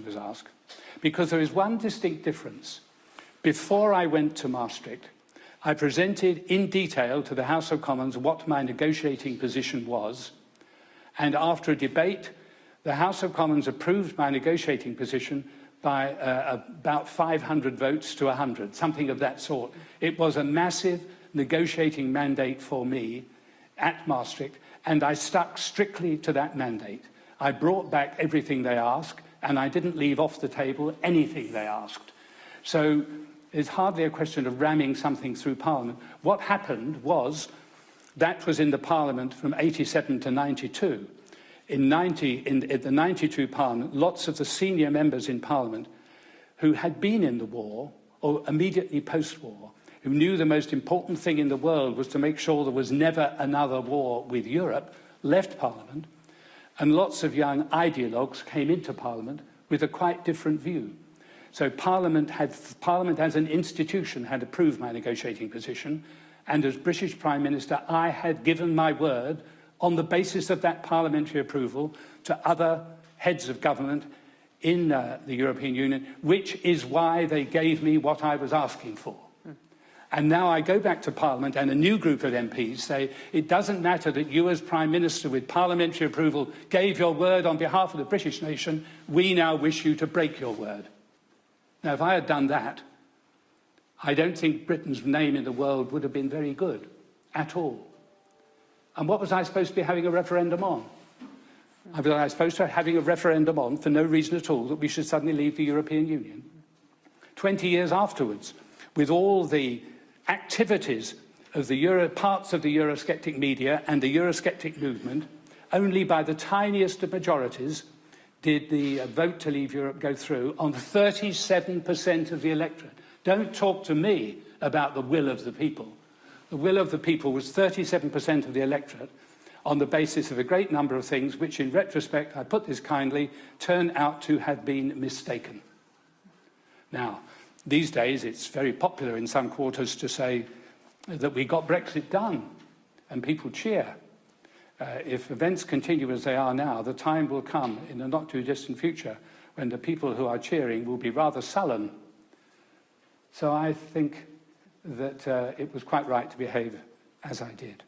was asked, because there is one distinct difference. Before I went to Maastricht, I presented in detail to the House of Commons what my negotiating position was, and after a debate, the House of Commons approved my negotiating position by about 500 votes to 100, something of that sort. It was a massive negotiating mandate for me at Maastricht, and I stuck strictly to that mandate. I brought back everything they asked, and I didn't leave off the table anything they asked. So it's hardly a question of ramming something through Parliament. What happened was, that was in the Parliament from 87 to 92. In the 92 Parliament, lots of the senior members in Parliament who had been in the war, or immediately post-war, who knew the most important thing in the world was to make sure there was never another war with Europe, left Parliament, and lots of young ideologues came into Parliament with a quite different view. So Parliament as an institution had approved my negotiating position, and as British Prime Minister, I had given my word on the basis of that parliamentary approval to other heads of government in the European Union, which is why they gave me what I was asking for. And now I go back to Parliament and a new group of MPs say, it doesn't matter that you as Prime Minister with parliamentary approval gave your word on behalf of the British nation, we now wish you to break your word. Now, if I had done that, I don't think Britain's name in the world would have been very good at all. And what was I supposed to be having a referendum on? Was I supposed to be having a referendum on, for no reason at all, that we should suddenly leave the European Union? 20 years afterwards, with all the activities of the parts of the Eurosceptic media and the Eurosceptic movement, only by the tiniest of majorities did the vote to leave Europe go through on 37% of the electorate. Don't talk to me about the will of the people. The will of the people was 37% of the electorate on the basis of a great number of things which, in retrospect, I put this kindly, turn out to have been mistaken. Now, these days, it's very popular in some quarters to say that we got Brexit done, and people cheer. If events continue as they are now, the time will come in the not-too-distant future when the people who are cheering will be rather sullen. So I think that it was quite right to behave as I did.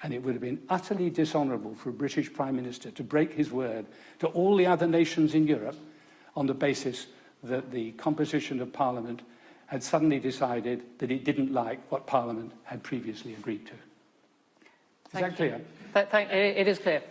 And it would have been utterly dishonourable for a British Prime Minister to break his word to all the other nations in Europe on the basis that the composition of Parliament had suddenly decided that it didn't like what Parliament had previously agreed to. Is that clear? It is clear.